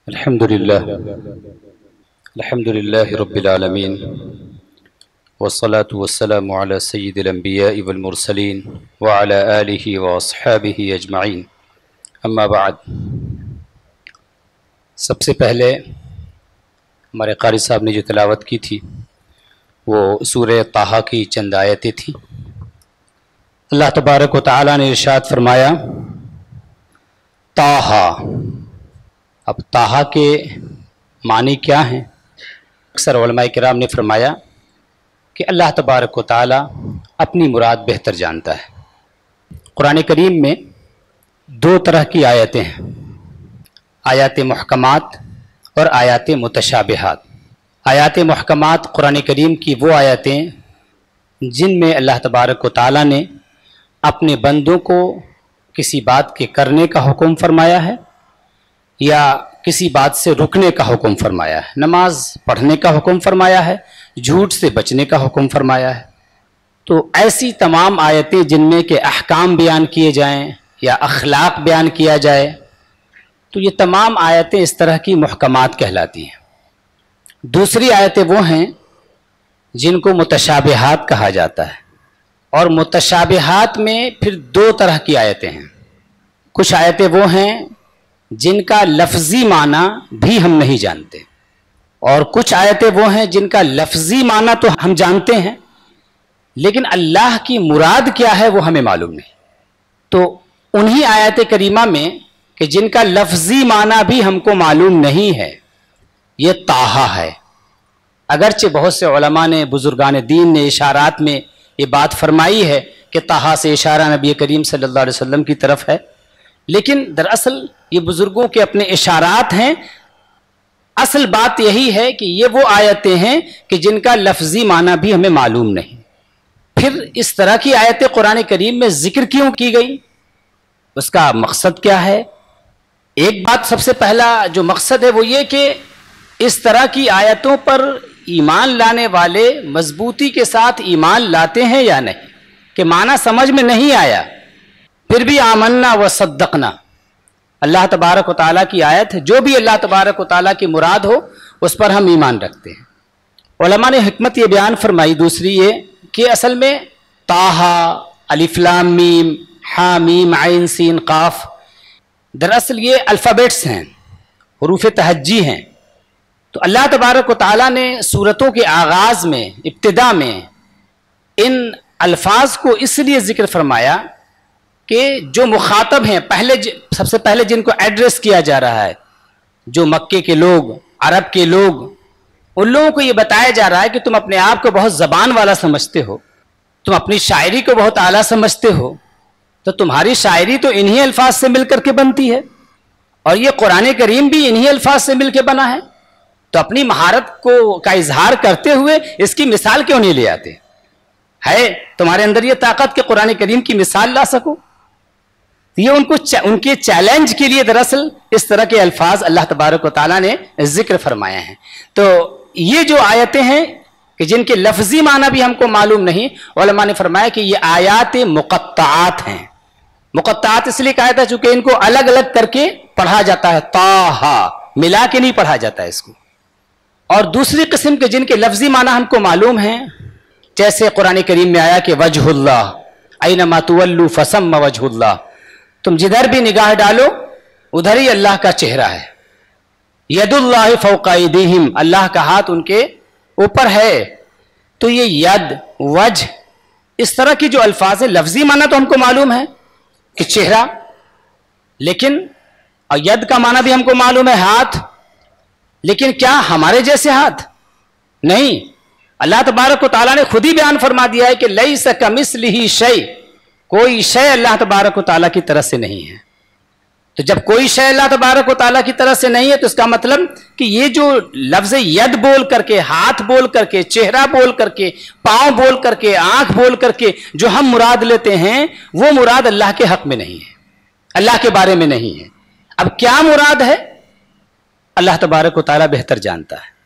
अल्हम्दुलिल्लाह रब्बिल आलमीन वस्सलातु वस्सलामु अला सय्यिदिल अंबिया'i वल मुरसलीन व अला आलिहि व अस्हाबिहि अजमईन, अम्मा बाद। सबसे पहले हमारे क़ारी साहब ने जो तिलावत की थी वो सूरह ताहा की चंद आयतें थी। अल्लाह तबारक व तआला ने इरशाद फरमाया ताहा। अब ताहा के मानी क्या हैं? अक्सर उलमाए किराम ने फरमाया कि अल्लाह तबारक व तआला अपनी मुराद बेहतर जानता है। कुरान करीम में दो तरह की आयतें हैं, आयात मुहकमात और आयात मुतशाबिहात। आयात मुहकमात कुरान करीम की वो आयतें जिनमें अल्लाह तबारक व तआला ने अपने बंदों को किसी बात के करने का हुक्म फरमाया है या किसी बात से रुकने का हुक्म फरमाया है, नमाज पढ़ने का हुक्म फरमाया है, झूठ से बचने का हुक्म फरमाया है। तो ऐसी तमाम आयतें जिनमें के अहकाम बयान किए जाएं या अखलाक बयान किया जाए, तो ये तमाम आयतें इस तरह की मुहकमात कहलाती हैं। दूसरी आयतें वो हैं जिनको मुतशाबिहात कहा जाता है, और मुतशाबिहात में फिर दो तरह की आयतें हैं। कुछ आयतें वो हैं जिनका लफ्ज़ी माना भी हम नहीं जानते, और कुछ आयतें वो हैं जिनका लफ्ज़ी माना तो हम जानते हैं लेकिन अल्लाह की मुराद क्या है वो हमें मालूम नहीं। तो उन्हीं आयत करीमा में कि जिनका लफ्ज़ी माना भी हमको मालूम नहीं है, ये ताहा है। अगरचे बहुत से उलमा ने, बुजुर्गान दीन ने इशारात में ये बात फरमाई है कि ताहा से इशारा नबी करीम सल्लल्लाहु अलैहि वसल्लम की तरफ है, लेकिन दरअसल ये बुजुर्गों के अपने इशारात हैं। असल बात यही है कि ये वो आयतें हैं कि जिनका लफ्ज़ी माना भी हमें मालूम नहीं। फिर इस तरह की आयतें कुरान करीम में जिक्र क्यों की गई, उसका मकसद क्या है? एक बात, सबसे पहला जो मकसद है वो ये कि इस तरह की आयतों पर ईमान लाने वाले मजबूती के साथ ईमान लाते हैं या नहीं, कि माना समझ में नहीं आया फिर भी आमन्ना व सद्दकना। अल्लाह तबारक व तआला की आयत है, जो भी अल्लाह तबारक व तआला की मुराद हो उस पर हम ईमान रखते हैं। उलमा ने हिकमत ये बयान फरमाई, दूसरी ये कि असल में ताहा, अलिफ लाम मीम, हा मीम आइन सीन काफ, दरअसल ये अल्फ़ाबेट्स हैं, हुरूफ तहज्जी हैं। तो अल्लाह तबारक व तआला ने सूरतों के आगाज़ में, इब्तिदा में इन अल्फाज को इसलिए जिक्र फरमाया कि जो मुखातब हैं, सबसे पहले जिनको एड्रेस किया जा रहा है, जो मक्के के लोग, अरब के लोग, उन लोगों को ये बताया जा रहा है कि तुम अपने आप को बहुत ज़बान वाला समझते हो, तुम अपनी शायरी को बहुत आला समझते हो, तो तुम्हारी शायरी तो इन्हीं अल्फाज से मिलकर के बनती है, और ये कुरान करीम भी इन्हीं अल्फाज से मिलकर बना है। तो अपनी महारत का इजहार करते हुए इसकी मिसाल क्यों नहीं ले आते? है तुम्हारे अंदर ये ताकत कि कुरान करीम की मिसाल ला सको? ये उनके चैलेंज के लिए दरअसल इस तरह के अल्फाज अल्लाह तबारक व तआला ने जिक्र फरमाया है। तो ये जो आयतें हैं कि जिनके लफ्जी माना भी हमको मालूम नहीं, उलमा ने फरमाया कि ये आयात मुक़त्ताआत हैं। मुक़त्ताआत इसलिए कहा था चूंकि इनको अलग अलग करके पढ़ा जाता है, ताहा मिला के नहीं पढ़ा जाता है इसको। और दूसरी किस्म के जिनके लफ्जी माना हमको मालूम है, जैसे कुरान करीम में आया कि वजहुल्लाह ऐनमा तुवल्लू फसम्मा वजहुल्लाह, तुम जिधर भी निगाह डालो उधर ही अल्लाह का चेहरा है। यदुल्लाहि फौका अयदीहिम, अल्लाह का हाथ उनके ऊपर है। तो ये यद, वजह, इस तरह की जो अल्फाज है, लफ्जी माना तो हमको मालूम है कि चेहरा, लेकिन यद का माना भी हमको मालूम है हाथ, लेकिन क्या हमारे जैसे हाथ? नहीं। अल्लाह तबारक व तआला ने खुद ही बयान फरमा दिया है कि लैसा कमिस्लिही शै, कोई शय अल्लाह तबारक व तआला की तरह से नहीं है। तो जब कोई शय अल्लाह तबारक व तआला की तरह से नहीं है, तो इसका मतलब कि ये जो लफ्ज़ यद बोल करके, हाथ बोल करके, चेहरा बोल करके, पाँव बोल करके, आँख बोल करके जो हम मुराद लेते हैं, वो मुराद अल्लाह के हक में नहीं है, अल्लाह के बारे में नहीं है। अब क्या मुराद है अल्लाह तबारक व तआला बेहतर जानता है।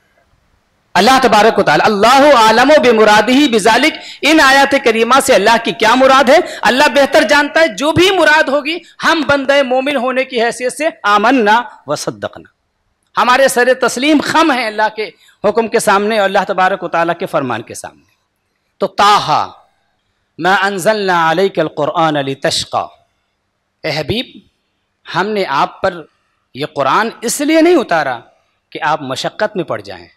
अल्लाह तबारक व तआला अल्लाहु आलमु बिमुरादिही बिज़ालिक, इन आयत करीमा से अल्लाह की क्या मुराद है अल्लाह बेहतर जानता है। जो भी मुराद होगी हम बंदे मोमिन होने की हैसियत से आमन्ना व सद्दकना, हमारे सर तस्लीम खम हैं अल्लाह के हुक्म के सामने और अल्लाह तबारक व तआला के फरमान के सामने। तो ताहा मा अंज़लना अलैकल कुरआन लितश्क़ा, ए हबीब हमने आप पर यह कुरान इसलिए नहीं उतारा कि आप मशक्क़त में पड़ जाएं,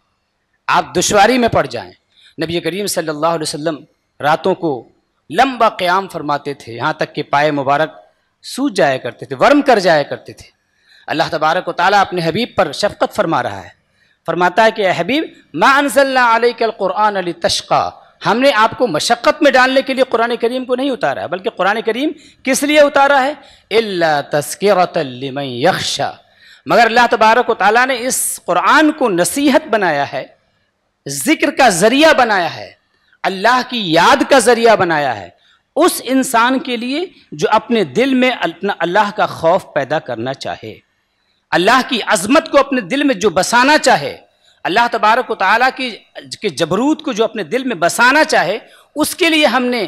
आप दुश्वारी में पड़ जाएं। नबी करीम सल्लल्लाहु अलैहि वसल्लम रातों को लंबा क़याम फरमाते थे, यहाँ तक कि पाए मुबारक सूज जाया करते थे, वर्म कर जाया करते थे। अल्लाह तबारक व तआला अपने हबीब पर शफ़क़त फरमा रहा है, फरमाता है कि हबीब मा अंज़लना अलैकल कुरआन लितश्क़ा, हमने आपको मशक्क़त में डालने के लिए कुरान करीम को नहीं उतारा है, बल्कि कुरान करीम किस लिए उतारा है? इल्ला तज़किरतन लिमन यख़शा, मगर अल्लाह तबारक व तआला ने इस कुरान को नसीहत बनाया है, ज़िक्र का ज़रिया बनाया है, अल्लाह की याद का ज़रिया बनाया है उस इंसान के लिए जो अपने दिल में अल्लाह का खौफ पैदा करना चाहे, अल्लाह की अज़मत को अपने दिल में जो बसाना चाहे, अल्लाह तबारक व तआला की जबरूत को जो अपने दिल में बसाना चाहे, उसके लिए हमने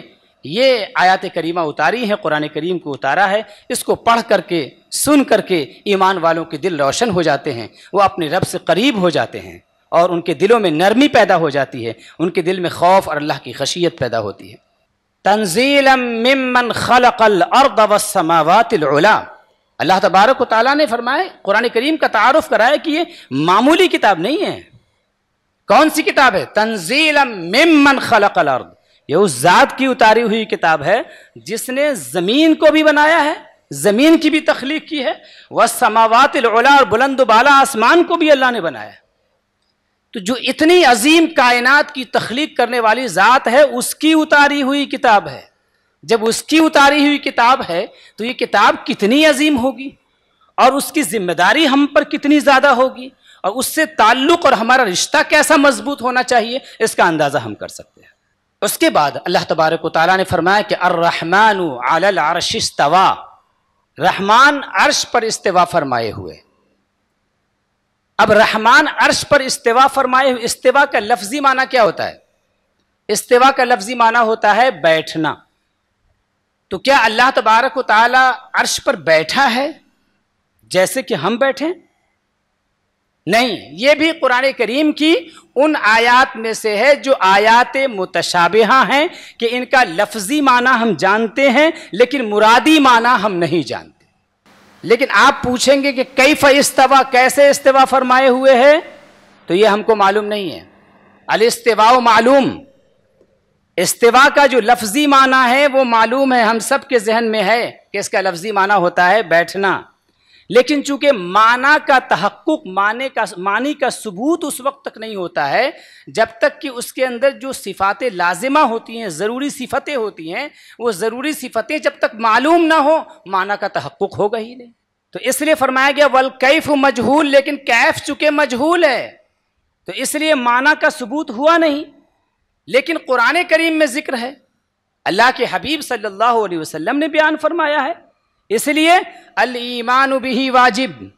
ये आयत करीमा उतारी है, कुरान करीम को उतारा है। इसको पढ़ करके सुन करके ईमान वालों के दिल रोशन हो जाते हैं, वो अपने रब से करीब हो जाते हैं और उनके दिलों में नरमी पैदा हो जाती है, उनके दिल में खौफ और अल्लाह की खशियत पैदा होती है। तंज़ीलन मिम्मन खलक़ल अर्द वस्समावातिल उला, अल्लाह तबारक व तआला ने फरमाया, कुरान करीम का तारुफ कराया कि ये मामूली किताब नहीं है। कौन सी किताब है? तंज़ीलन मिम्मन खलक़ल अर्द, ये उस ज़ात की उतारी हुई किताब है जिसने ज़मीन को भी बनाया है, ज़मीन की भी तख्लीक की है, वस्समावातिल उला, और बुलंद बाला आसमान को भी अल्लाह ने बनाया है। तो जो इतनी अजीम कायनात की तख्लीक करने वाली ज़ात है, उसकी उतारी हुई किताब है। जब उसकी उतारी हुई किताब है तो ये किताब कितनी अजीम होगी और उसकी जिम्मेदारी हम पर कितनी ज़्यादा होगी और उससे ताल्लुक़ और हमारा रिश्ता कैसा मजबूत होना चाहिए, इसका अंदाज़ा हम कर सकते हैं। उसके बाद अल्लाह तबारक व तआला ने फरमाया कि अर्रहमानु अलल अर्श इस्तवा, रहमान अर्श पर इस्तिवा फरमाए हुए। अब रहमान अर्श पर इस्तिवा फरमाए हुए, इस्तिवा का लफ्जी माना क्या होता है? इस्तिवा का लफ्जी माना होता है बैठना। तो क्या अल्लाह तबारक व तआला अर्श पर बैठा है जैसे कि हम बैठे? नहीं, ये भी कुरान करीम की उन आयात में से है जो आयात मुतशाबिहा हैं कि इनका लफ्जी माना हम जानते हैं लेकिन मुरादी माना हम नहीं जानते। लेकिन आप पूछेंगे कि कैफ इस्तवा, कैसे इस्तिवा फरमाए हुए है, तो ये हमको मालूम नहीं है। अल इस्तिवा मालूम, इस्तिवा का जो लफ्जी माना है वो मालूम है, हम सब के जहन में है कि इसका लफ्जी माना होता है बैठना। लेकिन चूंकि माना का तहक्कुक, मानी का सबूत उस वक्त तक नहीं होता है जब तक कि उसके अंदर जो सिफ़ातें लाजिमा होती हैं, ज़रूरी सिफ़तें होती हैं, वो ज़रूरी सिफ़तें जब तक मालूम ना हो माना का तहक्कुक होगा ही नहीं। तो इसलिए फरमाया गया वल कैफ मजहूल, लेकिन कैफ चूंकि मजहूल है तो इसलिए माना का सबूत हुआ नहीं। लेकिन कुरान करीम में जिक्र है, अल्लाह के हबीब सल्लल्लाहु अलैहि वसल्लम ने बयान फरमाया है, इसलिए अल ईमानु बिही वाजिब,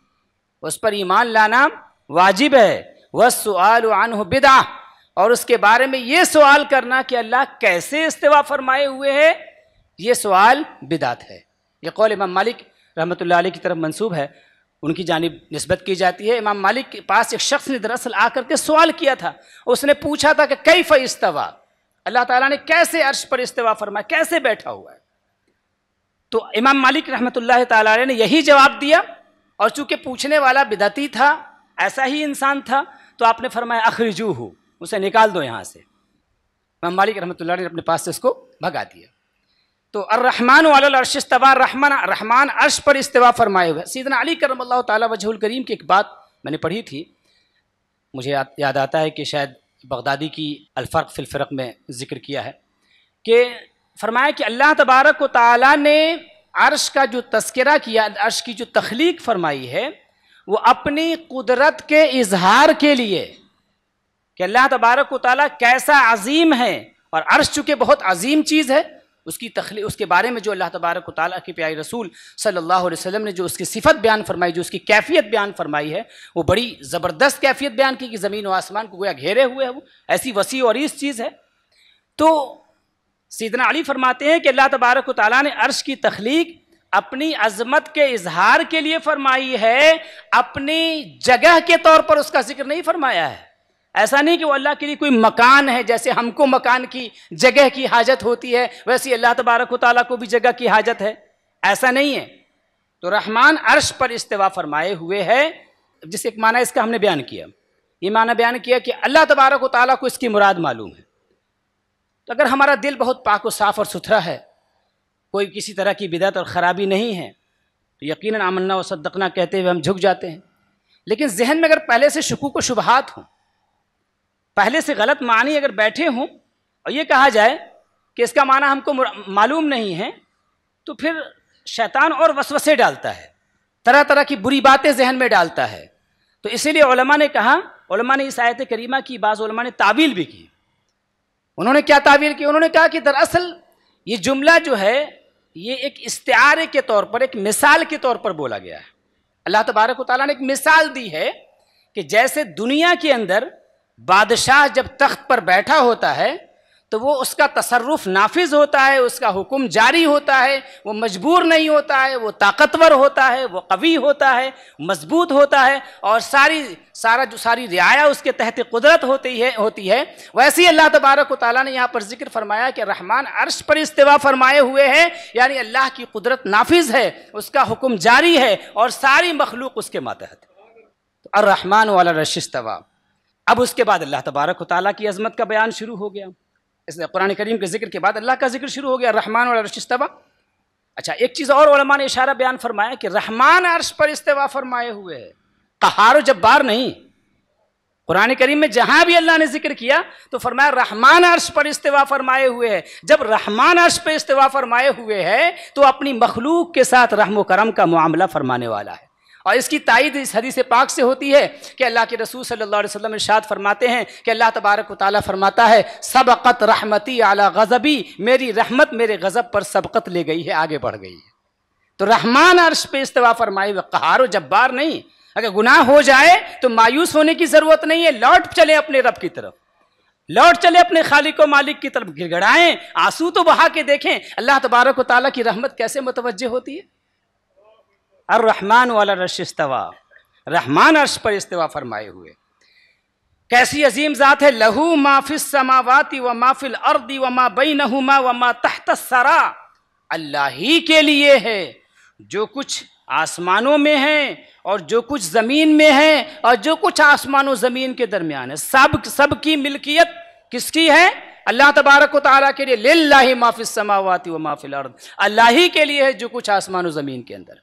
उस पर ईमान लाना वाजिब है। वस्सुआलु अन्हु बिदअ, और उसके बारे में ये सवाल करना कि अल्लाह कैसे इस्तिवा फरमाए हुए है, ये सवाल बिदात है। ये कौल इमाम मालिक रहमतुल्लाह अलैह की तरफ मंसूब है, उनकी जानिब निस्बत की जाती है। इमाम मालिक के पास एक शख्स ने दरअसल आकर के सवाल किया था, उसने पूछा था कि कैफ इस्तवा, अल्लाह ताला ने कैसे अर्श पर इस्तिवा फरमाया, कैसे बैठा हुआ है। तो इमाम मालिक रहमतुल्लाह ताला अलैह ने यही जवाब दिया, और चूंकि पूछने वाला बिदअती था, ऐसा ही इंसान था, तो आपने फरमाया अखरिजूहु, उसे निकाल दो यहाँ से। इमाम मालिक रहमतुल्लाह ने अपने पास से उसको भगा दिया। तो अर्रहमान अलल अर्श इस्तवा, रहमान अर्श पर इस्तिवा फरमाए हुए। सैयदना अली करमल्लाहु ताला वजहुल करीम की एक बात मैंने पढ़ी थी, मुझे याद आता है कि शायद बगदादी की अल-फर्क फिल फ़िरक़ में ज़िक्र किया है कि फरमाया कि अल्लाह तबारक व तआला ने अर्श का जो तज़किरा किया, अर्श की जो तख्लीक फरमाई है, वो अपनी कुदरत के इजहार के लिए कि अल्लाह तबारक व तआला कैसा अजीम है। और अर्श चूँकि बहुत अजीम चीज़ है, उसके बारे में जो अल्लाह तबारक व तआला के प्यारे रसूल सल्लल्लाहु अलैहि वसल्लम ने जो उसकी सिफत बयान फरमाई, जो उसकी कैफियत बयान फरमाई है, वो बड़ी ज़बरदस्त कैफियत बयान की कि ज़मीन व आसमान को गोया घेरे हुए है, वो ऐसी वसी और इस चीज़ है। तो सैयदना अली फरमाते हैं कि अल्लाह तबारक व तआला ने अर्श की तख्लीक अपनी अजमत के इजहार के लिए फरमाई है, अपनी जगह के तौर पर उसका जिक्र नहीं फरमाया है। ऐसा नहीं कि वो अल्लाह के लिए कोई मकान है, जैसे हमको मकान की जगह की हाजत होती है वैसे अल्लाह तबारक व तआला को भी जगह की हाजत है, ऐसा नहीं है। तो रहमान अर्श पर इस्तिवा फरमाए हुए है, जिस एक माना इसका हमने बयान किया, ये माना बयान किया कि अल्लाह तबारक व तआला को इसकी मुराद मालूम है। तो अगर हमारा दिल बहुत पाक व साफ और सुथरा है, कोई किसी तरह की बिदअत और ख़राबी नहीं है, तो यकीनन आमन्ना व सद्दक़ना कहते हुए हम झुक जाते हैं। लेकिन जहन में अगर पहले से शुकूक व शुबहात हों, पहले से गलत मानी अगर बैठे हों और ये कहा जाए कि इसका माना हमको मालूम नहीं है, तो फिर शैतान और वसवसे डालता है, तरह तरह की बुरी बातें जहन में डालता है। तो इसीलिए उलमा ने कहा, उलमा ने इस आयत करीमा की बाज़ उलमा ने तावील भी की। उन्होंने क्या तावील की? उन्होंने कहा कि दरअसल ये जुमला जो है ये एक इस्तिआरे के तौर पर, एक मिसाल के तौर पर बोला गया है। अल्लाह तबारक व तआला ने एक मिसाल दी है कि जैसे दुनिया के अंदर बादशाह जब तख्त पर बैठा होता है तो वो उसका तसर्रुफ नाफिज होता है, उसका हुक्म जारी होता है, वो मजबूर नहीं होता है, वो ताकतवर होता है, वो कवी होता है, मजबूत होता है और सारी रियाया उसके तहत कुदरत होती है। वैसे ही अल्लाह तबारक व तआला ने यहाँ पर जिक्र फरमाया कि रहमान अर्श पर इस्तिवा फरमाए हुए हैं, यानी अल्लाह की कुदरत नाफिज है, उसका हुक्म जारी है और सारी मखलूक उसके मातहत। तो अर्रहमान वाला अर्श इस्तवा। अब उसके बाद अल्लाह तबारक व तआला की अजमत का बयान शुरू हो गया। इसलिए कुरान करीम के जिक्र के बाद अल्लाह का जिक्र शुरू हो गया, रहमान वाला अर्श इस्तवा। अच्छा, एक चीज़ और उलमा ने इशारा बयान फरमाया कि रहमान अर्श पर इस्तिवा फरमाए हुए है, क़हार जब्बार नहीं। कुरान करीम में जहां भी अल्लाह ने जिक्र किया तो फरमाया रहमान अर्श पर इस्तिवा फरमाए हुए है। जब रहमान अर्श पर इस्तिवा फरमाए हुए है तो अपनी मखलूक के साथ रहम करम का मुआमला फरमाने वाला है। और इसकी तायीद इस हदीस पाक से होती है कि अल्लाह के रसूल सल्लल्लाहु अलैहि वसल्लम इरशाद फरमाते हैं कि अल्लाह तबारक व तआला फरमाता है, सबक़त रहमती अला गज़बी, मेरी रहमत मेरे गज़ब पर सबक़त ले गई है, आगे बढ़ गई है। तो रहमान अर्श पे इस्तिवा फरमाए हुए, क़हार जब्बार नहीं। अगर गुनाह हो जाए तो मायूस होने की ज़रूरत नहीं है, लौट चले अपने रब की तरफ, लौट चले अपने खालिक व मालिक की तरफ, गिड़गिड़ाएं, आंसू तो बहा के देखें अल्लाह तबारक व तआला की रहमत कैसे मुतवज्जे होती है। अर्रहमान वाला अर्श इस्तवा, रहमान अर्श पर इस्तिवा फरमाए हुए। कैसी अजीम ज़ात है। लहू मा फिस समावाति व मा फिल अर्दी व मा बैनहुमा व मा तहत सरा, अल्लाह ही के लिए है जो कुछ आसमानों में है और जो कुछ ज़मीन में है और जो कुछ आसमानों ज़मीन के दरमियान है। सब की मिल्कियत किसकी है? अल्लाह तबारक व तआला के लिए। लिल्लाहि मा फिस समावाति व मा फिल अर्द, अल्लाह ही के लिए है जो कुछ आसमानों ज़मीन के अंदर।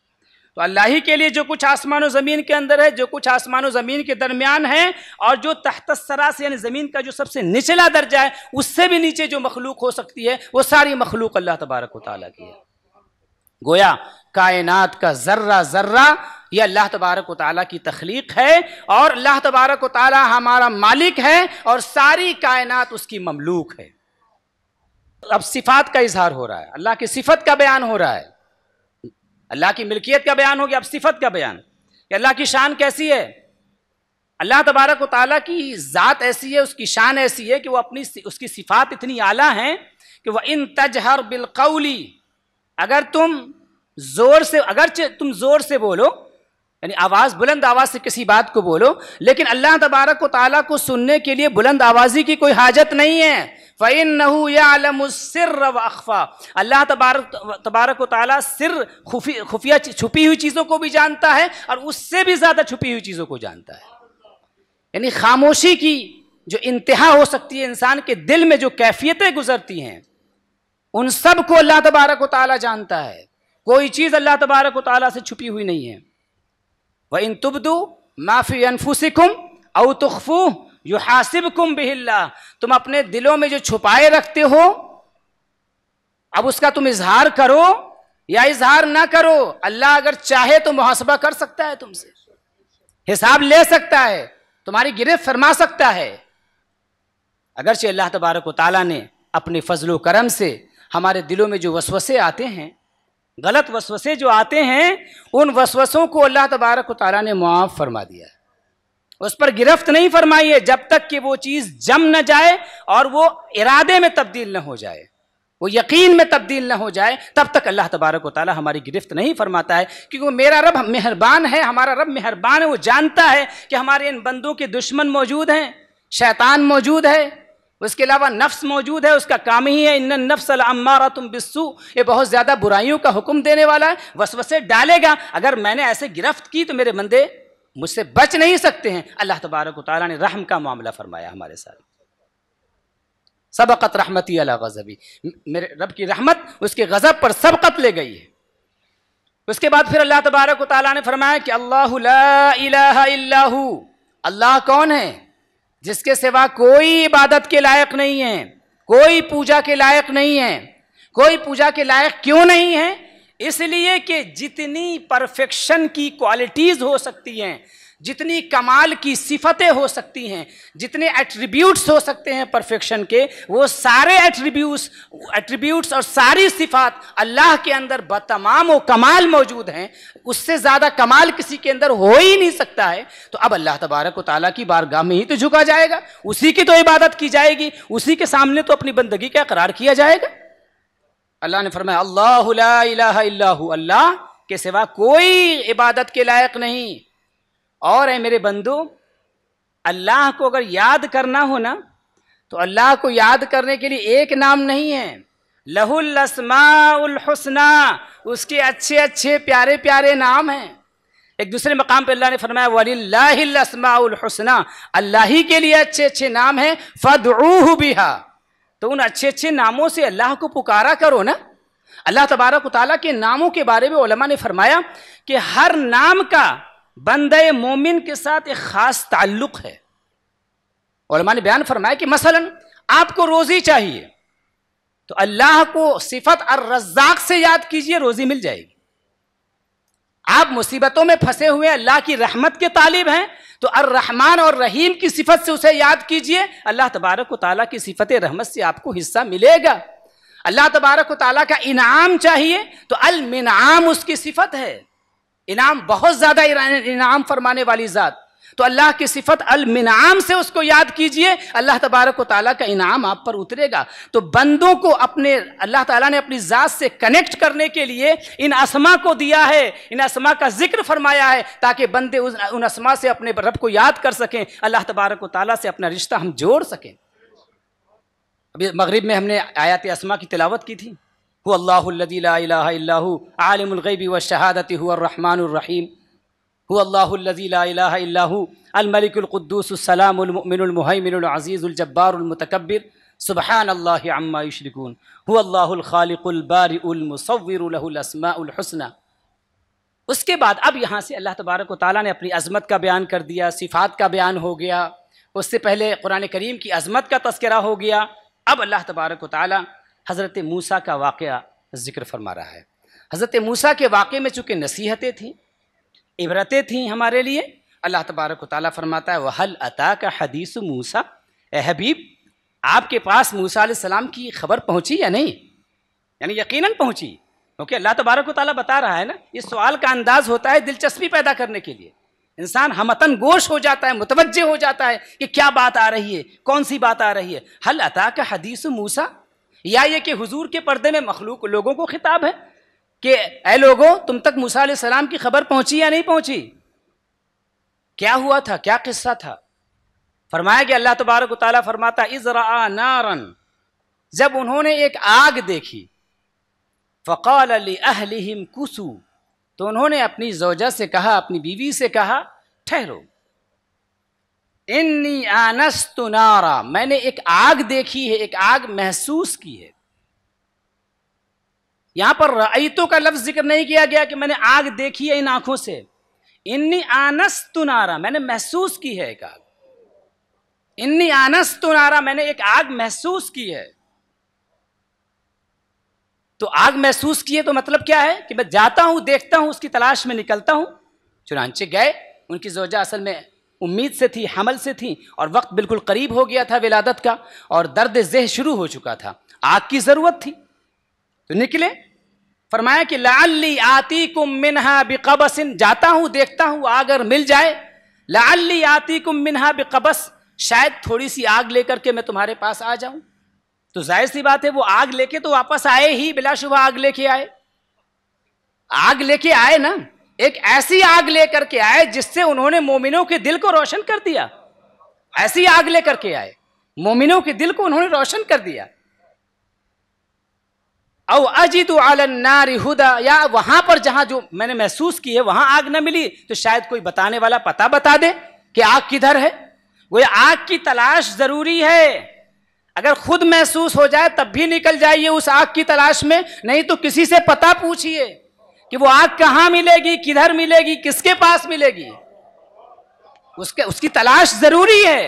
तो अल्लाह ही के लिए जो कुछ आसमान और ज़मीन के अंदर है, जो कुछ आसमान और ज़मीन के दरमियान है, और जो तहत सरा से यानी ज़मीन का जो सबसे निचला दर्जा है, उससे भी नीचे जो मखलूक हो सकती है, वो सारी मखलूक अल्लाह तबारक व तआला की है। गोया कायनात का ज़र्रा ज़र्रा ये अल्लाह तबारक व तआला की तख्लीक है और अल्लाह तबारक व तआला हमारा मालिक है और सारी कायनात उसकी ममलूक है। अब सिफ़ात का इजहार हो रहा है, अल्लाह की सिफ़त का बयान हो रहा है। अल्लाह की मिल्कियत का बयान हो गया, अब सिफत का बयान कि अल्लाह की शान कैसी है। अल्लाह तबारक व तआला की ज़ात ऐसी है, उसकी शान ऐसी है कि वो उसकी सिफात इतनी आला हैं कि वह इन तजहर बिल कौली, अगर तुम जोर से बोलो, यानी आवाज़ बुलंद आवाज़ से किसी बात को बोलो, लेकिन अल्लाह तबारक व तआला को सुनने के लिए बुलंद आवाज़ी की कोई हाजत नहीं है। फ़इन्नहु यअलमु सिर्र व अख़फ़ा, अल्लाह तबारक व तआला सिर खुफिया छुपी हुई चीज़ों को भी जानता है और उससे भी ज़्यादा छुपी हुई चीज़ों को जानता है। यानी खामोशी की जो इंतहा हो सकती है, इंसान के दिल में जो कैफियतें गुजरती हैं, उन सब को अल्लाह तबारक व तआला जानता है। कोई चीज़ अल्लाह तबारक व तआला से छुपी हुई नहीं है। व इन तुबदू मा फी अनफुसिकुम औ तुख्फूह युहासिबकुम बिहिल्लाह, तुम अपने दिलों में जो छुपाए रखते हो, अब उसका तुम इजहार करो या इजहार ना करो, अल्लाह अगर चाहे तो मुहासबा कर सकता है, तुमसे हिसाब ले सकता है, तुम्हारी गिरफ्त फरमा सकता है। अगरचे अल्लाह तबारक व तआला ने अपने फजलो करम से हमारे दिलों में जो वसवसे आते हैं, गलत वसवसे जो आते हैं, उन वसवसों को अल्लाह तबारक व तआला ने मुआफ़ फरमा दिया है, उस पर गिरफ्त नहीं फरमाई है, जब तक कि वो चीज़ जम न जाए और वो इरादे में तब्दील न हो जाए। वो यकीन में तब्दील न हो जाए, तब तक अल्लाह तबारक व तआला हमारी गिरफ्त नहीं फरमाता है। क्योंकि वो मेरा रब मेहरबान है, हमारा रब मेहरबान है। वो जानता है कि हमारे इन बंदों के दुश्मन मौजूद हैं, शैतान मौजूद है, उसके अलावा नफ्स मौजूद है, उसका काम ही है इन्न नफ्स लअम्मारतुम बिस्सू, ये बहुत ज़्यादा बुराइयों का हुक्म देने वाला है, वसवसे डालेगा। अगर मैंने ऐसे गिरफ्त की तो मेरे बंदे मुझसे बच नहीं सकते हैं। अल्लाह तबारक व तआला ने रहम का मामला फरमाया हमारे साथ। सबक़त रहमती अला गज़बी, मेरे रब की रहमत उसके गज़ब पर सबक़त ले गई है। उसके बाद फिर अल्लाह तबारक व तआला ने फरमाया कि अल्लाहु ला इलाहा इल्लाहु, अल्लाह कौन है? जिसके सिवा कोई इबादत के लायक नहीं है, कोई पूजा के लायक नहीं है। कोई पूजा के लायक क्यों नहीं है? इसलिए कि जितनी परफेक्शन की क्वालिटीज हो सकती हैं, जितनी कमाल की सिफतें हो सकती हैं, जितने एट्रीब्यूट्स हो सकते हैं परफेक्शन के, वो सारे एट्रीब्यूट्स और सारी सिफात अल्लाह के अंदर बतमाम व कमाल मौजूद हैं। उससे ज़्यादा कमाल किसी के अंदर हो ही नहीं सकता है। तो अब अल्लाह तबारक व तआला की बारगाह में ही तो झुका जाएगा, उसी की तो इबादत की जाएगी, उसी के सामने तो अपनी बंदगी का इकरार किया जाएगा। अल्लाह ने फरमाया अल्लाहु ला इलाहा इल्लाहु, अल्लाह के सिवा कोई इबादत के लायक नहीं। और है मेरे बंदो, अल्लाह को अगर याद करना हो ना, तो अल्लाह को याद करने के लिए एक नाम नहीं है, लहुल अस्माउल हुस्ना, उसके अच्छे अच्छे प्यारे प्यारे नाम हैं। एक दूसरे मकाम पे अल्लाह ने फरमाया वलिल्लाहिल अस्माउल हुस्ना, अल्लाह ही के लिए अच्छे अच्छे नाम हैं, फदऊहु बिहा, तो उन अच्छे अच्छे नामों से अल्लाह को पुकारा करो ना। अल्लाह तबारक व तआला के नामों के बारे में उलमा ने फरमाया कि हर नाम का बंदे मोमिन के साथ एक खास ताल्लुक है। उलमा ने बयान फरमाया कि मसलन आपको रोजी चाहिए, तो अल्लाह को सिफत अर्रज़्ज़ाक़ से याद कीजिए, रोजी मिल जाएगी। आप मुसीबतों में फंसे हुए अल्लाह की रहमत के तालिब हैं, तो अर्रहमान और रहीम की सिफत से उसे याद कीजिए, अल्लाह तबारक व तआला की सिफत रहमत से आपको हिस्सा मिलेगा। अल्लाह तबारक व तआला का इनाम चाहिए, तो अल मिनआम उसकी सिफत है, इनाम बहुत ज्यादा इनाम फरमाने वाली जात, तो अल्लाह की सिफत अल मिनआम से उसको याद कीजिए, अल्लाह तबारक व तआला का इनाम आप पर उतरेगा। तो बंदों को अपने अल्लाह ताला ने अपनी जात से कनेक्ट करने के लिए इन अस्मा को दिया है, इन अस्मा का जिक्र फरमाया है, ताकि बंदे उन अस्मा से अपने रब को याद कर सकें, अल्लाह तबारक व तआला से अपना रिश्ता हम जोड़ सकें। अभी मगरिब में हमने आयत अस्मा की तिलावत की थी, हुवल्लाहुल्लज़ी ला इलाहा इल्लाहु आलिमुल ग़ैबि वश्शहादति हुवर रहमानुर रहीम, हुवल्लाहुल्लज़ी ला इलाहा इल्लाहु अल मलिकुल कुद्दूसुस सलामुल मुमिनुल मुहैमिनुल अज़ीज़ुल जब्बारुल मुतकब्बिर सुब्हानल्लाहि अम्मा युश्रिकून, हुवल्लाहुल खालिकुल बारिउल मुसव्विरु लहुल अस्माउल हुस्ना। उसके बाद अब यहाँ से अल्लाह तबारक व तआला ने अपनी अज़मत का बयान कर दिया, सिफ़ात का बयान हो गया। उससे पहले कुरान करीम की अज़मत का तज़किरा हो गया। अब अल्लाह तबारक व तआला हज़रत मूसा का वाक़या ज़िक्र फरमा रहा है। हज़रत मूसा के वाक़े में चूँकि नसीहतें थीं, इबरतें थीं हमारे लिए, अल्लाह तबारक व तआला फरमाता है वहल अताका हदीसु मूसा, ए हबीब आपके पास मूसा अलैहिस्सलाम की खबर पहुँची या नहीं? यानी यकीनन पहुँची, क्योंकि अल्लाह तबारक व तआला बता रहा है ना। इस सवाल का अंदाज़ होता है दिलचस्पी पैदा करने के लिए, इंसान हमतन गोश हो जाता है, मुतवज्जे हो जाता है कि क्या बात आ रही है, कौन सी बात आ रही है। हल अताका हदीसु मूसा, या ये कि हुजूर के पर्दे में मखलूक लोगों को खिताब है कि ऐ लोगों तुम तक मूसा अलैहिस्सलाम की खबर पहुंची या नहीं पहुंची, क्या हुआ था, क्या किस्सा था। फरमाया कि अल्लाह तबारक व तआला फरमाता इज़रा नारन, जब उन्होंने एक आग देखी, फ़क़ाल लिअहलिहिम कुसू, तो उन्होंने अपनी ज़ौजा से कहा, अपनी बीवी से कहा ठहरो, इन्नी आनस्तु नारा, मैंने एक आग देखी है, एक आग महसूस की है। यहां पर रअयतु का लफ्ज जिक्र नहीं किया गया कि मैंने आग देखी है इन आंखों से, इन्नी आनस्तु नारा, मैंने महसूस की है एक आग, इन्नी आनस्तु नारा, मैंने एक आग महसूस की है। तो आग महसूस की है तो मतलब क्या है कि मैं जाता हूं, देखता हूं, उसकी तलाश में निकलता हूं। चुनांचे गए, उनकी ज़ौजा असल में उम्मीद से थी, हमल से थी, और वक्त बिल्कुल करीब हो गया था विलादत का, और दर्द ज़ेह शुरू हो चुका था, आग की ज़रूरत थी। तो निकले, फरमाया कि लअल्ली आतीकुम मिनहा बिक़बसिन, जाता हूँ देखता हूँ आग अगर मिल जाए, लअल्ली आतीकुम मिनहा बिक़बस, शायद थोड़ी सी आग लेकर के मैं तुम्हारे पास आ जाऊँ। तो जाहिर सी बात है वो आग लेके तो वापस आए ही, बिलाशुबह आग लेके आए, आग लेके आए ना, एक ऐसी आग लेकर के आए जिससे उन्होंने मोमिनों के दिल को रोशन कर दिया। ऐसी आग लेकर के आए, मोमिनों के दिल को उन्होंने रोशन कर दिया। औ अजिदु अलन नारि हुदा, या वहां पर जहां जो मैंने महसूस की है वहां आग न मिली तो शायद कोई बताने वाला पता बता दे कि आग किधर है। वो आग की तलाश जरूरी है, अगर खुद महसूस हो जाए तब भी निकल जाइए उस आग की तलाश में, नहीं तो किसी से पता पूछिए कि वो आग कहां मिलेगी, किधर मिलेगी, किसके पास मिलेगी, उसकी तलाश जरूरी है।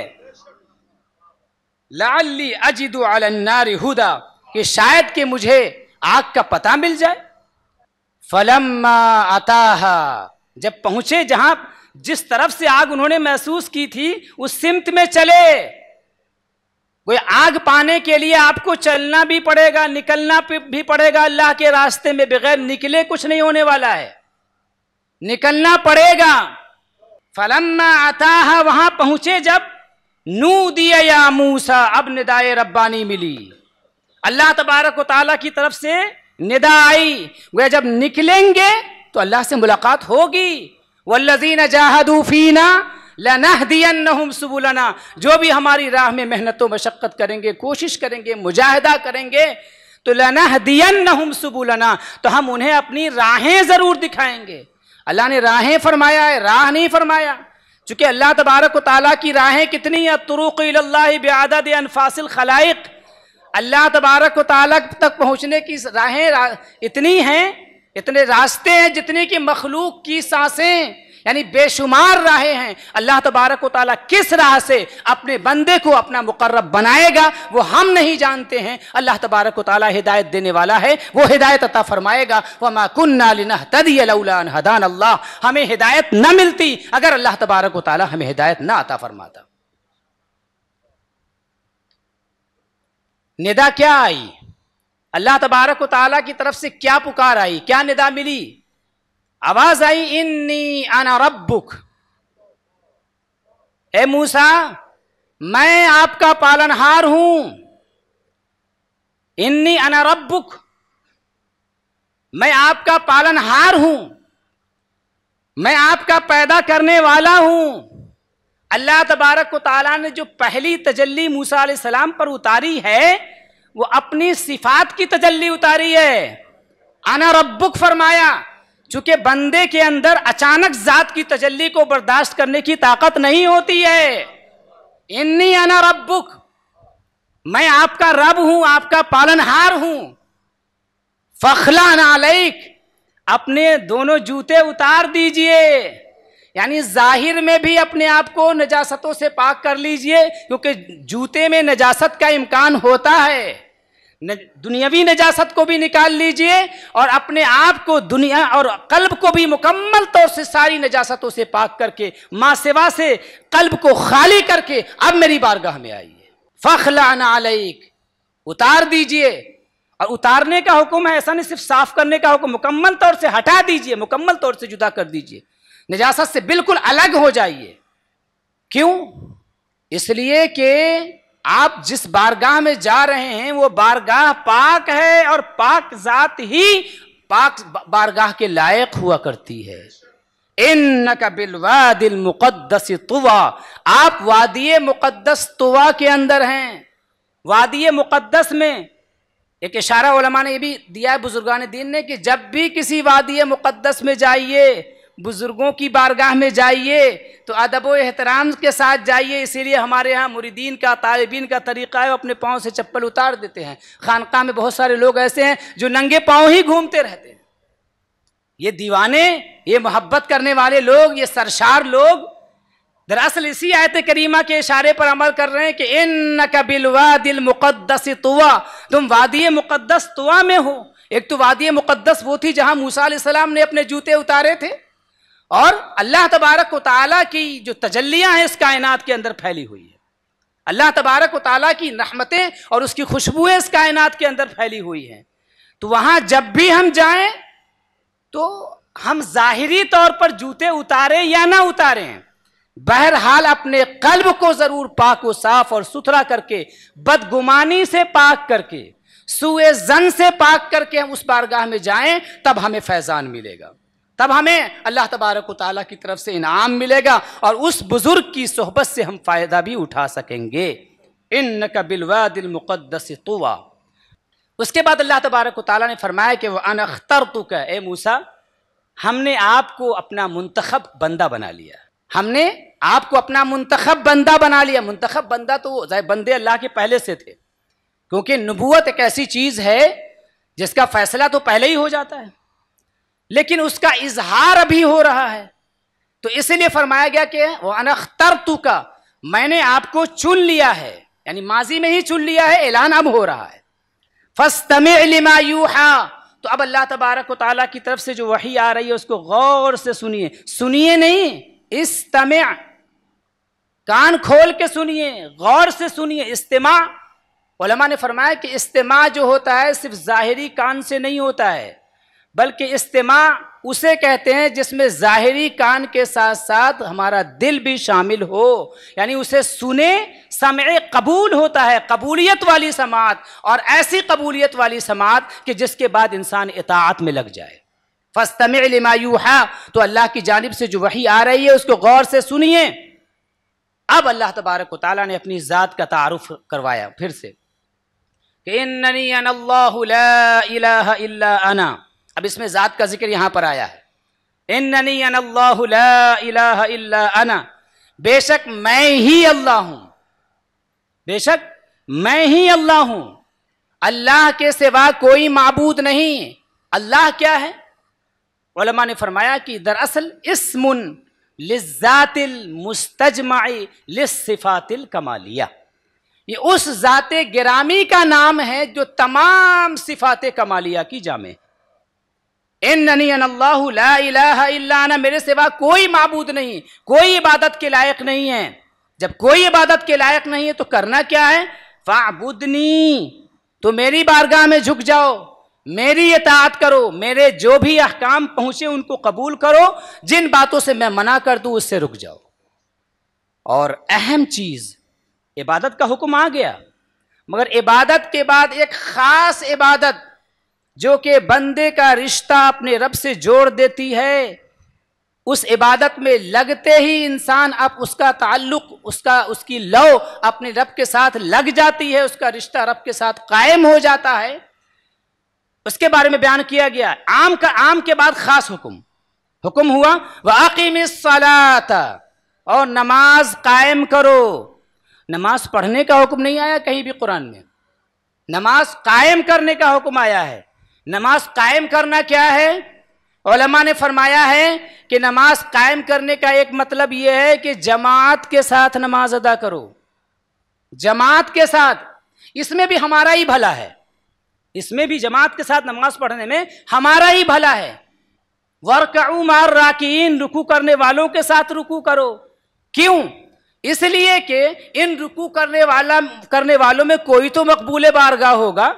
लअल्ली अजिदु अलन नारि हुदा, कि शायद कि मुझे आग का पता मिल जाए। फलम्मा अताहा, जब पहुंचे जहां जिस तरफ से आग उन्होंने महसूस की थी उस सिमत में चले। कोई आग पाने के लिए आपको चलना भी पड़ेगा, निकलना भी पड़ेगा अल्लाह के रास्ते में, बगैर निकले कुछ नहीं होने वाला है, निकलना पड़ेगा। फलम्मा अताहा, वहां पहुंचे जब, नूदिया या मूसा, अब निदाए रब्बानी मिली, अल्लाह तबारक व तआला की तरफ से निदा आई। वे जब निकलेंगे तो अल्लाह से मुलाकात होगी। वल्लज़ीना जाहदू फीना लनहदियन्नहुम सुबुलना, जो भी हमारी राह में मेहनत व मशक्क़त करेंगे, कोशिश करेंगे, मुजाहिदा करेंगे, तो लनहदियन्नहुम सुबुलना, तो हम उन्हें अपनी राहें जरूर दिखाएंगे। अल्लाह ने राहें फरमाया है, राह नहीं फरमाया, चूंकि अल्लाह तबारक व तआला की राहें कितनी है, तुरुक़ इलल्लाहि बिअदद अनफासिल खलाइक़, अल्लाह तबारक व तआला तक पहुंचने की राहें इतनी हैं, इतने रास्ते हैं जितनी कि मखलूक की सांसें, यानी बेशुमार राहें हैं। अल्लाह तबारक व तआला किस राह से अपने बंदे को अपना मुकर्रब बनाएगा वो हम नहीं जानते हैं। अल्लाह तबारक व तआला हिदायत देने वाला है, वो हिदायत अता फरमाएगा। वमा कुन्ना लिनहतदिय लौला अन हदाना अल्लाह, हमें हिदायत न मिलती अगर अल्लाह तबारक व तआला हमें हिदायत न अता फरमाता। निदा क्या आई, अल्लाह तबारक व तआला की तरफ से क्या पुकार आई, क्या निदा मिली, आवाज आई, इन्नी अना रब्बुक, ए मूसा मैं आपका पालनहार हूं। इन्नी अना रब्बुक, मैं आपका पालनहार हूं, मैं आपका पैदा करने वाला हूं। अल्लाह तबारक व तआला ने जो पहली तजल्ली मूसा अलैहिस्सलाम पर उतारी है वो अपनी सिफात की तजल्ली उतारी है। अना रब्बुक फरमाया, चूंकि बंदे के अंदर अचानक जात की तजल्ली को बर्दाश्त करने की ताकत नहीं होती है। इन्नी अना रब्बुक, मैं आपका रब हूं, आपका पालनहार हूं। फखलान अलैक, अपने दोनों जूते उतार दीजिए, यानी जाहिर में भी अपने आप को नजासतों से पाक कर लीजिए, क्योंकि जूते में नजासत का इम्कान होता है। दुनियावी नजासत को भी निकाल लीजिए और अपने आप को, दुनिया और कल्ब को भी मुकम्मल तौर से सारी नजासतों से पाक करके, माँ सिवा से कल्ब को खाली करके अब मेरी बारगाह में आइए। फखलान अलैक, उतार दीजिए। और उतारने का हुक्म है, ऐसा नहीं सिर्फ साफ करने का हुक्म, मुकम्मल तौर से हटा दीजिए, मुकम्मल तौर से जुदा कर दीजिए, नजासत से बिल्कुल अलग हो जाइए। क्यों? इसलिए कि आप जिस बारगाह में जा रहे हैं वो बारगाह पाक है और पाक जात ही पाक बारगाह के लायक हुआ करती है। इन्नका बिलवादिल मुक़द्दस तुवा, आप वादिये मुक़द्दस तुवा के अंदर हैं। वादिये मुक़द्दस में एक इशारा उलमा ने ये भी दिया है बुजुर्गान दीन ने कि जब भी किसी वादिये मुक़द्दस में जाइए, बुजुर्गों की बारगाह में जाइए तो अदब व एहतराम के साथ जाइए। इसीलिए हमारे यहाँ मुरीदीन का, तालिबीन का तरीका है, वो अपने पाँव से चप्पल उतार देते हैं। खानकाह में बहुत सारे लोग ऐसे हैं जो नंगे पाँव ही घूमते रहते हैं। ये दीवाने, ये मोहब्बत करने वाले लोग, ये सरशार लोग दरअसल इसी आयत करीमा के इशारे पर अमल कर रहे हैं कि इन्नका बिलवादिल मुक़द्दस तुवा, तुम वादिये मुक़द्दस तुवा में हो। एक तो वादिये मुक़द्दस वो थी जहाँ मूसा अलैहिस्सलाम ने अपने जूते उतारे थे, और अल्लाह तबारक व तआला की जो तजल्लियां हैं इस कायनात के अंदर फैली हुई है। अल्लाह तबारक व तआला की रहमतें और उसकी खुशबुएं इस कायनात के अंदर फैली हुई हैं। तो वहां जब भी हम जाएं तो हम जाहिरी तौर पर जूते उतारें या ना उतारें, बहरहाल अपने कल्ब को जरूर पाक व साफ और सुथरा करके, बदगुमानी से पाक करके, सुए जन से पाक करके हम उस बारगाह में जाएं, तब हमें फैजान मिलेगा, तब हमें अल्लाह तबारक व तआला की तरफ से इनाम मिलेगा और उस बुजुर्ग की सोहबत से हम फायदा भी उठा सकेंगे। इन्नका बिलवादिल मुक़द्दस तुवा। उसके बाद अल्लाह तबारक व तआला ने फरमाया कि वह अना अख्तरतुका, ए मूसा, हमने आपको अपना मुंतखब बंदा बना लिया, हमने आपको अपना मुंतखब बंदा बना लिया। मुंतखब बंदा तो बंदे अल्लाह के पहले से थे, क्योंकि नबूवत एक ऐसी चीज है जिसका फैसला तो पहले ही हो जाता है, लेकिन उसका इजहार अभी हो रहा है। तो इसलिए फरमाया गया कि वह अना अख्तरतुका, मैंने आपको चुन लिया है, यानी माजी में ही चुन लिया है, ऐलान अब हो रहा है। फस्तमिअ लिमा यूहा, तो अब अल्लाह तबारक व तआला की तरफ से जो वही आ रही है उसको गौर से सुनिए, सुनिए नहीं, इस्तमिअ, कान खोल के सुनिए, गौर से सुनिए। इस्तिमा, उलमा ने फरमाया कि इस्तिमा जो होता है सिर्फ जाहिरी कान से नहीं होता है, बल्कि इस्तिमा उसे कहते हैं जिसमें जाहिरी कान के साथ साथ हमारा दिल भी शामिल हो, यानी उसे सुने, समए कबूल होता है, कबूलियत वाली समात, और ऐसी कबूलियत वाली समात कि जिसके बाद इंसान इताअत में लग जाए। फस्तमिअ लिमा यूहा, तो अल्लाह की जानिब से जो वही आ रही है उसको गौर से सुनिए। अब अल्लाह तबारक व तआला ने अपनी ज़ात का तारुफ करवाया फिर से कि इन्ननी अनल्लाहु ला इलाहा इल्ला अना। अब इसमें ज़ात का जिक्र यहां पर आया है, इन्ननी अनल्लाहु ला इलाहा इल्ला अना, बेशक मैं ही अल्लाह हूं, बेशक मैं ही अल्लाह हूं, अल्लाह के सिवा कोई माबूद नहीं। अल्लाह क्या है? उलमा ने फरमाया कि दरअसल इस्मुन लिज़्ज़ातिल मुस्तजमाई लिस्सिफ़ातिल कमालिया, ये उस ज़ाते गिरामी का नाम है जो तमाम सिफ़ाते कमालिया की जामे। इन्ननी अनल्लाहु ला इलाहा इल्ला अना, मेरे सिवा कोई माबूद नहीं, कोई इबादत के लायक नहीं है। जब कोई इबादत के लायक नहीं है तो करना क्या है? फ़अबुदनी, तो मेरी बारगाह में झुक जाओ, मेरी इताअत करो, मेरे जो भी अहकाम पहुंचे उनको कबूल करो, जिन बातों से मैं मना कर दूं उससे रुक जाओ। और अहम चीज, इबादत का हुक्म आ गया, मगर इबादत के बाद एक खास इबादत जो कि बंदे का रिश्ता अपने रब से जोड़ देती है, उस इबादत में लगते ही इंसान अब उसका ताल्लुक, उसकी लौ अपने रब के साथ लग जाती है, उसका रिश्ता रब के साथ कायम हो जाता है। उसके बारे में बयान किया गया। आम के बाद खास हुक्म हुआ, व अक़ीमिस सलाता, और नमाज कायम करो। नमाज पढ़ने का हुक्म नहीं आया कहीं भी कुरान में, नमाज कायम करने का हुक्म आया है। नमाज कायम करना क्या है? उलमा ने फरमाया है कि नमाज कायम करने का एक मतलब यह है कि जमात के साथ नमाज अदा करो, जमात के साथ। इसमें भी हमारा ही भला है, इसमें भी जमात के साथ नमाज पढ़ने में हमारा ही भला है। वरकऊ मार राकीन, रुकू करने वालों के साथ रुकू करो। क्यों? इसलिए कि इन रुकू करने वालों में कोई तो मकबूल बारगाह होगा।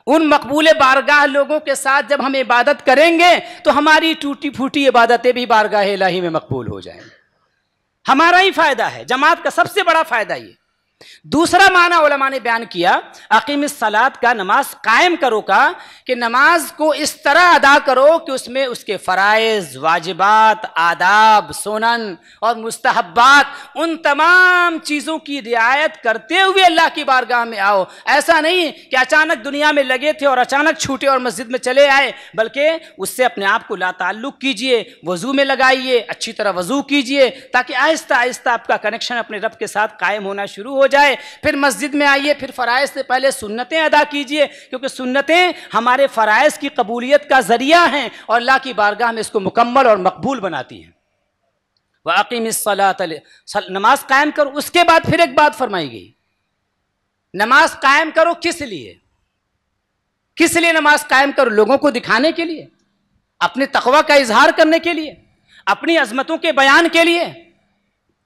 उन मकबूल बारगाह लोगों के साथ जब हम इबादत करेंगे तो हमारी टूटी फूटी इबादतें भी बारगाह इलाही में मकबूल हो जाएंगी। हमारा ही फायदा है, जमात का सबसे बड़ा फायदा ये। दूसरा माना उलमा ने बयान किया अक़ीमिस सलात का, नमाज कायम करो का, कि नमाज को इस तरह अदा करो कि उसमें उसके फ़राइज़, वाजिबात, आदाब, सुनन और मुस्तहब्बात, उन तमाम चीज़ों की रियायत करते हुए अल्लाह की बारगाह में आओ। ऐसा नहीं कि अचानक दुनिया में लगे थे और अचानक छूटे और मस्जिद में चले आए, बल्कि उससे अपने आप को लाताल्लुक़ कीजिए, वज़ू में लगाइए, अच्छी तरह वज़ू कीजिए, ताकि आहिस्ता आहिस्ता आपका कनेक्शन अपने रब के साथ कायम होना शुरू हो जाए। फिर मस्जिद में आइए, फिर फ़राइज़ से पहले सुन्नतें अदा कीजिए, क्योंकि सुन्नतें हमारे फ़राइज़ की कबूलियत का ज़रिया हैं और अल्लाह की बारगाह में इसको मुकम्मल और मकबूल बनाती हैं। व अक़ीमिस सलात, नमाज कायम करो। उसके बाद फिर एक बात फरमाई गई, नमाज कायम करो किस लिए? किस लिए नमाज कायम करो? लोगों को दिखाने के लिए, अपने तक़वा का इजहार करने के लिए, अपनी अज़मतों के बयान के लिए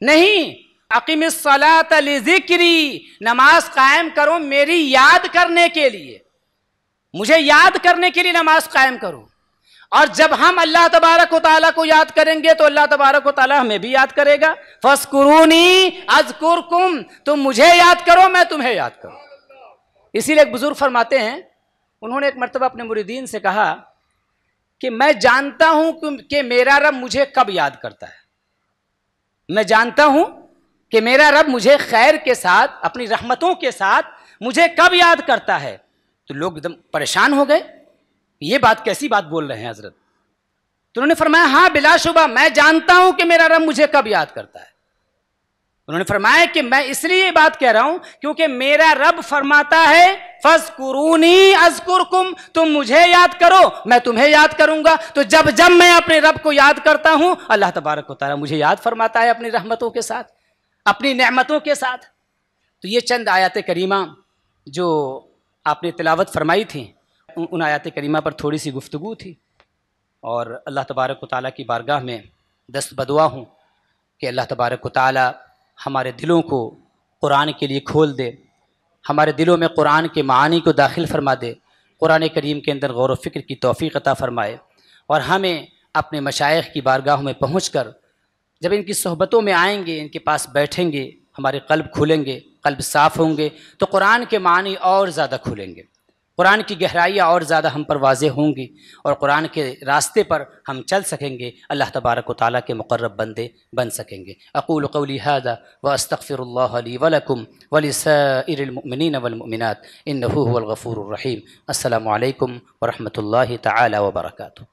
नहीं। अक़ीमिस सलात लिज़िक्री, नमाज कायम करो मेरी याद करने के लिए, मुझे याद करने के लिए नमाज कायम करो। और जब हम अल्लाह तबारक व तआला को याद करेंगे तो अल्लाह तबारक व तआला हमें भी याद करेगा। फस्कुरूनी अज़कुरकुम, तुम मुझे याद करो मैं तुम्हें याद करूं। इसीलिए एक बुजुर्ग फरमाते हैं, उन्होंने एक मर्तबा अपने मुरीदीन से कहा कि मैं जानता हूं कि मेरा रब मुझे कब याद करता है, मैं जानता हूं कि मेरा रब मुझे खैर के साथ, अपनी रहमतों के साथ मुझे कब याद करता है। तो लोग एकदम परेशान हो गए, ये बात कैसी बात बोल रहे हैं हजरत। तो उन्होंने फरमाया हाँ बिलाशुबा मैं जानता हूं कि मेरा रब मुझे कब याद करता है। उन्होंने फरमाया कि मैं इसलिए ये बात कह रहा हूं क्योंकि मेरा रब फरमाता है फज़कुरूनी अज़कुरकुम, तुम मुझे याद करो मैं तुम्हें याद करूंगा। तो जब जब मैं अपने रब को याद करता हूं अल्लाह तबारक व तआला मुझे याद फरमाता है अपनी रहमतों के साथ, अपनी नेमतों के साथ। तो ये चंद आयत करीमा जो आपने तिलावत फरमाई थी, उन आयत करीमा पर थोड़ी सी गुफ्तगू थी और अल्लाह तबारक व तआला की बारगाह में दस्त बदुआ हूँ कि अल्लाह तबारक व तआला हमारे दिलों को कुरान के लिए खोल दे, हमारे दिलों में कुरान के मानी को दाखिल फरमा दे, कुरान करीम के अंदर गौर व फ़िक्र की तौफ़ीक़ अता फ़रमाए और हमें अपने मशाइख़ की बारगाहों में पहुँचकर जब इनकी सोहबतों में आएंगे, इनके पास बैठेंगे, हमारे क़ल्ब खुलेंगे, क़ल्ब साफ़ होंगे तो कुरान के मानी और ज़्यादा खुलेंगे, कुरान की गहराइयाँ और ज़्यादा हम पर वाज़ेह होंगी और कुरान के रास्ते पर हम चल सकेंगे, अल्लाह तबारक व तआला के मुक़र्रब बंदे बन सकेंगे। अक़ूलु क़ौली हाज़ा व अस्तग़फ़िरुल्लाह ली व लकुम व लिसाइरिल मुअमिनीन वल मुअमिनात इन्नहु हुवल गफ़ूरुर रहीम। अस्सलामु अलैकुम व रहमतुल्लाहि तआला व बरकातुहू।